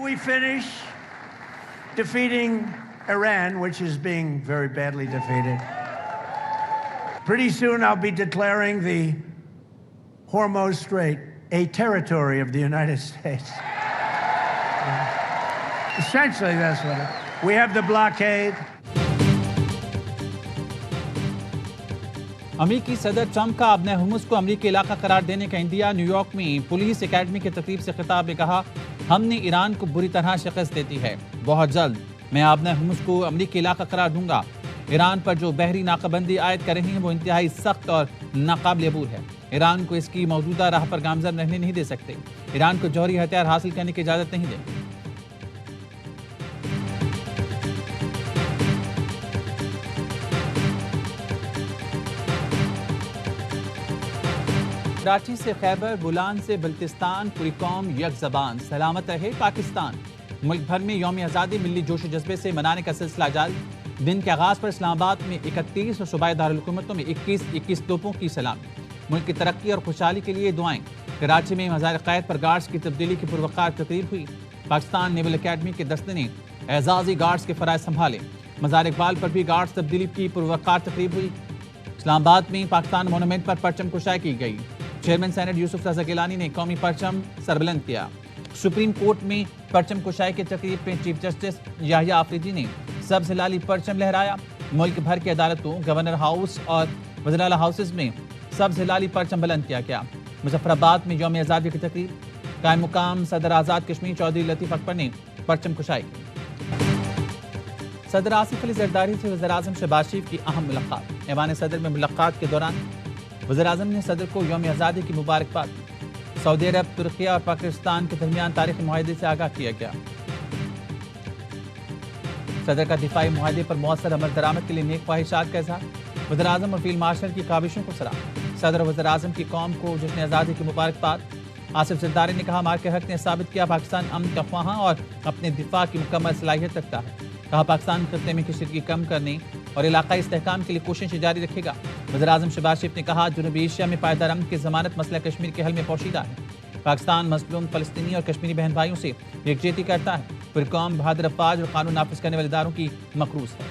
we finish defeating Iran, which is being very badly defeated, pretty soon I'll be declaring the Hormuz Strait a territory of the United States. Essentially, that's what it is. We have the blockade. امریکی صدر Trump کا ابن Homs کو امریکی علاقہ قرار دینے کا انڈیا نیویارک میں پولیس اکیڈمی کی تقریب سے خطاب میں کہا، ہم نے ایران کو بری طرح شکست دیتی ہے، بہت جلد میں ابن حمص کو امریکی علاقہ قرار دوں گا۔ ایران پر جو بحری ناکہ بندی عائد کر رہے ہیں وہ انتہائی سخت اور ناقابل عبور ہے۔ ایران کو اس کی موجودہ راہ پر گامزن رہنے نہیں دے سکتے، ایران کو جوہری ہتھیار حاصل کرنے کی اجازت نہیں دیں گے۔ کراچی سے خیبر، بولان سے بلتستان، پوری قوم یک زبان، سلامت رہے پاکستان۔ ملک بھر میں یوم آزادی ملی جوش و جذبے سے منانے کا سلسلہ جاری۔ دن کے آغاز پر اسلام آباد میں 31 اور صوبائی دارالحکومتوں میں 21 توپوں کی سلامی۔ ملک کی ترقی اور خوشحالی کے لیے دعائیں۔ کراچی میں مزار قائد پر گارڈز کی تبدیلی کی پروقار تقریب ہوئی۔ پاکستان نیول اکیڈمی کے دستے نے اعزازی گارڈز کے فرائض سنبھالے۔ مزار اقبال پر بھی گارڈز تبدیلی کی پروقار تقریب ہوئی۔ اسلام آباد میں پاکستان مونومنٹ پر پرچم کشائی کی گئی۔ چیئرمین سینٹ یوسف رضا گیلانی نے قومی پرچم سربلند کیا۔ سپریم کورٹ میں پرچم کشائی کی تقریب میں چیف جسٹس یحییٰ آفریدی نے سبز ہلالی پرچم لہرایا۔ ملک بھر کی عدالتوں، گورنر ہاؤس اور وزراء ہاؤسز میں سبز ہلالی پرچم بلند کیا گیا۔ مظفر آباد میں یوم آزادی کی تقریب، قائم مقام صدر آزاد کشمیر چودھری لطیف اکبر نے پرچم کشائی کی۔ صدر آصف علی زرداری سے وزیر اعظم شہباز شریف کی اہم ملاقات۔ ایوان صدر میں ملاقات کے دوران وزیر اعظم نے صدر کو یوم آزادی کی مبارکباد دی۔ سعودی عرب، ترکیہ اور پاکستان کے درمیان تاریخی معاہدے سے آگاہ کیا گیا۔ صدر کا دفاعی معاہدے پر مؤثر عمل درآمد کے لیے نیک خواہشات کا اظہار۔ وزیر اعظم اور فیلڈ مارشل کی کاوشوں کو سراہا۔ صدر اور وزیر اعظم کی قوم کو جشن آزادی کی مبارکباد۔ آصف زرداری نے کہا، مارکے حق نے ثابت کیا پاکستان امن کا خواہاں اور اپنے دفاع کی مکمل صلاحیت رکھتا ہے۔ کہا، پاکستان خطے میں کشیدگی کم کرنے اور علاقائی استحکام کے لیے کوششیں جاری رکھے گا۔ وزیر اعظم شہباز شریف نے کہا، جنوبی ایشیا میں پائیدار امن کی ضمانت مسئلہ کشمیر کے حل میں پوشیدہ ہے۔ پاکستان مظلوم فلسطینی اور کشمیری بہن بھائیوں سے یکجہتی کرتا ہے۔ پوری قوم بہادر افواج اور قانون نافذ کرنے والے اداروں کی مقروض ہے۔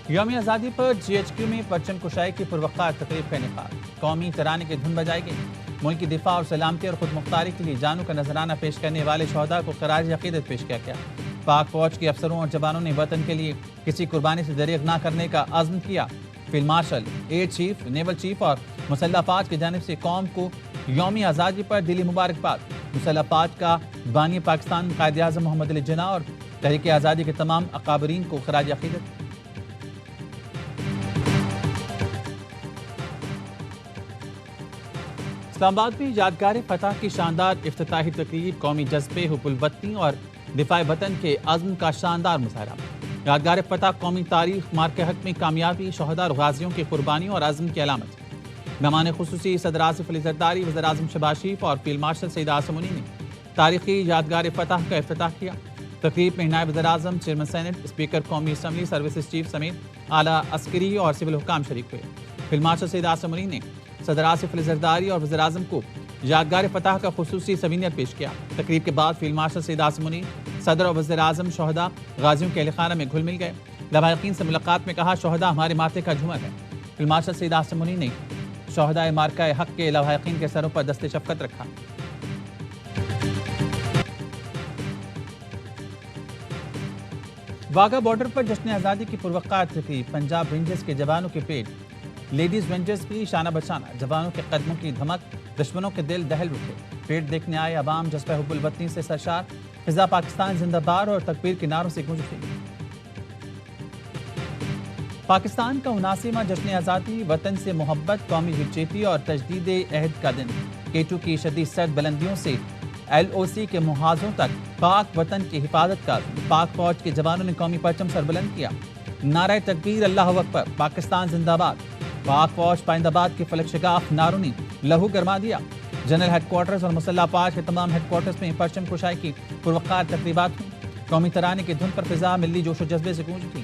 یوم آزادی پر جی ایچ کیو میں پرچم کشائی کی پروقار تقریب کا انعقاد۔ قومی ترانے کی دھن بجائی گئی۔ ملک کی دفاع اور سلامتی اور خود مختاری کے لیے جانوں کا نذرانہ پیش کرنے والے شہداء کو خراج عقیدت پیش کیا گیا۔ پاک فوج کے افسروں اور جوانوں نے وطن کے لیے کسی قربانی سے دریغ نہ کرنے کا عزم کیا۔ Field marshal, air chief, naval chief اور مسلح افواج کی جانب سے قوم کو یوم آزادی پر دلی مبارکباد۔ مسلح افواج کا بانی پاکستان قائد اعظم محمد علی جناح اور تحریک آزادی کے تمام اکابرین کو خراج عقیدت۔ اسلام آباد میں یادگار فتح کی شاندار افتتاحی تقریب، قومی جذبے، حب الوطنی اور دفاع وطن کے عزم کا شاندار مظاہرہ۔ یادگار فتح قومی تاریخ، مارکے حق میں کامیابی، شہداء اور غازیوں کی قربانیوں اور عزم کی علامت ہے۔ مہمان خصوصی صدر آصف علی زرداری، وزیر اعظم شہباز شریف اور فیلڈ مارشل سعید عاصم منی نے تاریخی یادگار فتح کا افتتاح کیا۔ تقریب میں نائب وزیر اعظم، چیئرمین سینٹ، اسپیکر قومی اسمبلی، سروسز چیف سمیت اعلیٰ عسکری اور سول حکام شریک ہوئے۔ فیلڈ مارشل سعید عاصم منی نے صدر آصف علی زرداری اور وزیر اعظم کو یادگار فتح کا خصوصی سوینئر پیش کیا۔ تقریب کے بعد فیلڈ مارشل سعید عاصم منی، صدر اور وزیر اعظم شہداء غازیوں کے اہل خانہ میں گھل مل گئے۔ لواحقین سے ملاقات میں کہا، شہداء ہمارے ماتھے کا جھومر ہے۔ فیلڈ مارشل سعید عاصم منی نے شہداء مارکہ حق کے لواحقین کے سروں پر دست شفقت رکھا۔ واگا بارڈر پر جشن آزادی کی پروقار تقریب، پنجاب رینجرز کے جوانوں کے پیٹ، لیڈیز رینجرز بھی شانہ بشانہ، جوانوں کے قدموں کی دھمک، دشمنوں کے دل دہل اٹھے۔ پیٹ دیکھنے آئے عوام جذبہ حب الوطنی سے سرشار، فضا پاکستان زندہ باد اور تکبیر کے نعروں سے گونج اٹھی۔ پاکستان کا 79واں جشن آزادی، وطن سے محبت، قومی یکجہتی اور تجدید عہد کا دن۔ K2 کی شدید سرد بلندیوں سے LOC کے محاذوں تک پاک وطن کی حفاظت کا عزم۔ پاک فوج کے جوانوں نے قومی پرچم سربلند کیا۔ نعرہ تکبیر، اللہ اکبر، پاکستان زندہ باد۔ پاک فوج پائند آباد کے فلک شگاف نعروں نے لہو گرما دیا۔ جنرل ہیڈ کوارٹرز اور مسلح افواج کے تمام ہیڈ کوارٹرز میں پرچم کشائی کی پروقار تقریبات ہوئی۔ قومی ترانے کی دھن پر فضا ملی جوش و جذبے سے گونج اٹھی۔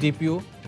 DPO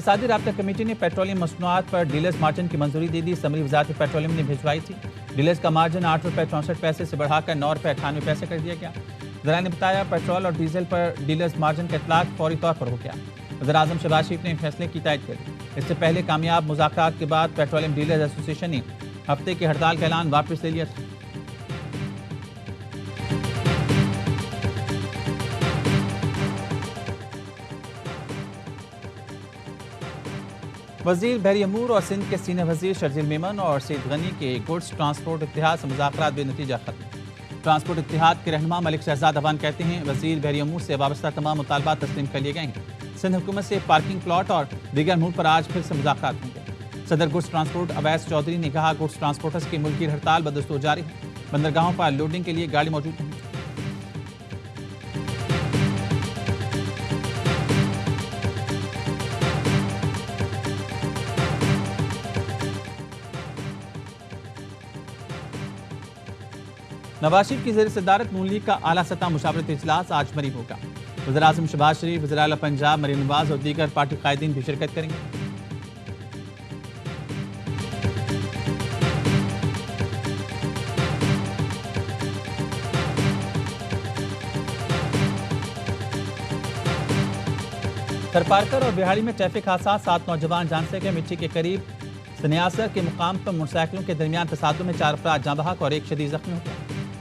اقتصادی رابطہ کمیٹی نے پیٹرولیم مصنوعات پر ڈیلرز مارجن کی منظوری دے دی. سمری وزارت پیٹرولیم نے بھجوائی تھی. ڈیلرز کا مارجن 8 روپے 64 پیسے سے بڑھا کر 9 روپے 98 پیسے کر دیا گیا. ذرائع نے بتایا پیٹرول اور ڈیزل پر ڈیلرز مارجن کا اطلاق فوری طور پر ہو گیا. وزیراعظم شہباز شریف نے فیصلے کی تائید کر دی. اس سے پہلے کامیاب مذاکرات کے بعد پیٹرولیم ڈیلرز ایسوسی ایشن نے ہفتے کی ہڑتال کا اعلان واپس لے لیا تھا. وزیر بحری امور اور سندھ کے سینئر وزیر شرجیل میمن اور سید غنی کے گڈز ٹرانسپورٹ اتحاد سے مذاکرات بے نتیجہ ختم. ٹرانسپورٹ اتحاد کے رہنما ملک شہزاد افغان کہتے ہیں وزیر بحری امور سے وابستہ تمام مطالبات تسلیم کر لیے گئے ہیں. سندھ حکومت سے پارکنگ پلاٹ اور دیگر امور پر آج پھر سے مذاکرات ہوں گے. صدر گڈز ٹرانسپورٹ اویس چودھری نے کہا گڈز ٹرانسپورٹرز کی ملکی ہڑتال بدستور جاری ہے. بندرگاہوں پر لوڈنگ کے لیے گاڑی موجود نہیں. نواز شریف کی زیر صدارت نون لیگ کا اعلیٰ سطح مشاورتی اجلاس آج مری ہوگا. وزیراعظم شہباز شریف، وزیر اعلیٰ پنجاب مریم نواز اور دیگر پارٹی قائدین بھی شرکت کریں گے. تھرپارکر اور بہاڑی میں ٹریفک حادثات، 7 نوجوان جان سے گئے. مٹی کے قریب سنیاسر کے مقام پر موٹر سائیکلوں کے درمیان تصادم میں 4 افراد جاں بحق اور 1 شدید زخمی ہو گیا.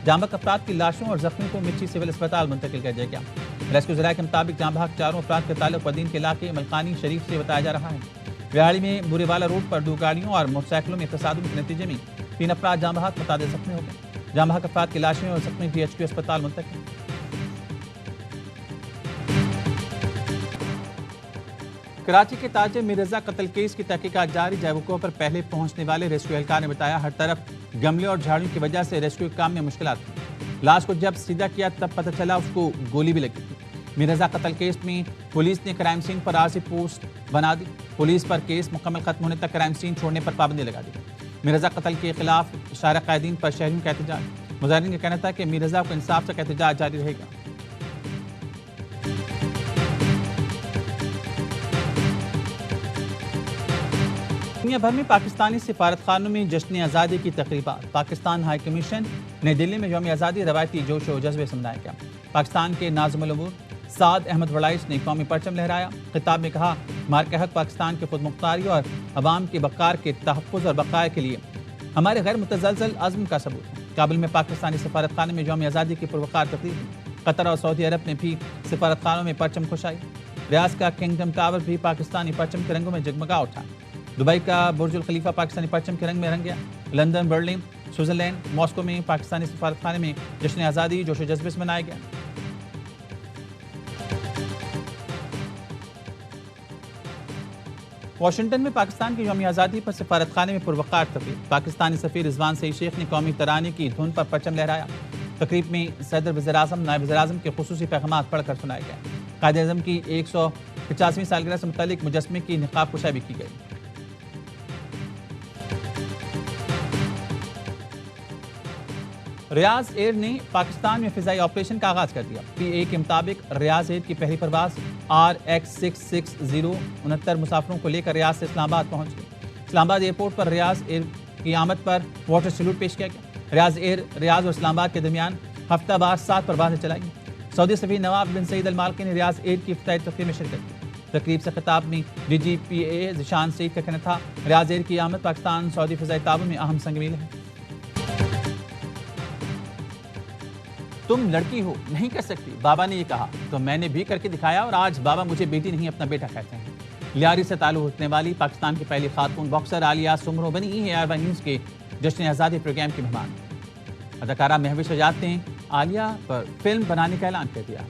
جاں بحق افراد کی لاشوں اور زخمیوں کو مٹی سول اسپتال منتقل کر دیا گیا. ریسکیو ذرائع کے مطابق جاں بحق 4 افراد کا تعلق پدین کے علاقے ملکانی شریف سے بتایا جا رہا ہے. بہاڑی میں بورے والا روڈ پر 2 گاڑیوں اور موٹر سائیکلوں میں تصادم کے نتیجے میں 3 افراد جاں بحق متعدد زخمی ہو گئے. جاں بحق افراد کی لاشیں اور زخمی DHQ اسپتال منتقل. کراچی کے تاجر میر رضا قتل کیس کی تحقیقات جاری. جائے وقوع پر پہلے پہنچنے والے ریسکیو اہلکار نے بتایا ہر طرف گملے اور جھاڑیوں کی وجہ سے ریسکیو کام میں مشکلات تھیں. لاش کو جب سیدھا کیا تب پتہ چلا اس کو گولی بھی لگی تھی. میر رضا قتل کیس میں پولیس نے کرائم سین پر عارضی پوسٹ بنا دی. پولیس پر کیس مکمل ختم ہونے تک کرائم سین چھوڑنے پر پابندی لگا دی. میر رضا قتل کے خلاف شارع قائدین پر شہریوں کا احتجاج. مظاہرین کا کہنا تھا کہ میر رضا کو انصاف تک احتجاج جاری رہے گا. دنیا بھر میں پاکستانی سفارت خانوں میں جشن آزادی کی تقریبات. پاکستان ہائی کمیشن نئی دلی میں یوم آزادی روایتی جوش و جذبے سے منایا گیا. پاکستان کے ناظم الامور سعد احمد وڑائش نے قومی پرچم لہرایا. خطاب میں کہا مارکہ حق پاکستان کے خود مختاری اور عوام کے وقار کے تحفظ اور بقاء کے لیے ہمارے غیر متزلزل عزم کا ثبوت ہے. کابل میں پاکستانی سفارت خانے میں یوم آزادی کی پروقار تقریب ہوئی. قطر اور سعودی عرب نے بھی سفارت خانوں میں پرچم کشائی. ریاض کا کنگڈم ٹاور بھی پاکستانی پرچم کے رنگوں میں جگمگا اٹھا. دبئی کا برج الخلیفہ پاکستانی پرچم کے رنگ میں رنگ گیا. لندن، برلن، سوئٹزرلینڈ، ماسکو میں پاکستانی سفارت خانے میں جشن آزادی جوش و جذبے سے منایا گیا. واشنگٹن میں پاکستان کی یوم آزادی پر سفارت خانے میں پروقار تقریب. پاکستانی سفیر رضوان سعید شیخ نے قومی ترانے کی دھن پر پرچم لہرایا. تقریب میں صدر وزیر اعظم، نائب وزیر اعظم کے خصوصی پیغامات پڑھ کر سنائے گئے. قائد اعظم کی 150ویں سالگرہ سے متعلق مجسمے کی نقاب کشائی بھی کی گئی. ریاض ایئر نے پاکستان میں فضائی آپریشن کا آغاز کر دیا. PA کے مطابق ریاض ایئر کی پہلی پرواز RX660 69 مسافروں کو لے کر ریاض سے اسلام آباد پہنچ گئی. اسلام آباد ایئرپورٹ پر ریاض ایئر کی آمد پر واٹر سیلوٹ پیش کیا گیا. ریاض ایئر ریاض اور اسلام آباد کے درمیان ہفتہ وار 7 پروازیں چلائی گئیں. سعودی سفیر نواف بن سعید المالکی نے ریاض ایئر کی افتتاحی تقریب میں شرکت کی. تقریب سے خطاب میں DG PA ذیشان سعید کا کہنا تھا ریاض ایئر کی آمد پاکستان سعودی فضائی تعاون میں اہم سنگ میل ہے. تم لڑکی ہو، نہیں کر سکتی، بابا نے یہ کہا تو میں نے بھی کر کے دکھایا اور آج بابا مجھے بیٹی نہیں اپنا بیٹا کہتے ہیں. لیاری سے تعلق رکھنے والی پاکستان کی پہلی خاتون باکسر عالیہ سمرو بنی AR1 نیوز کے جشن آزادی پروگرام کی مہمان. اداکارہ مہوش شجاعت نے عالیہ پر فلم بنانے کا اعلان کر دیا.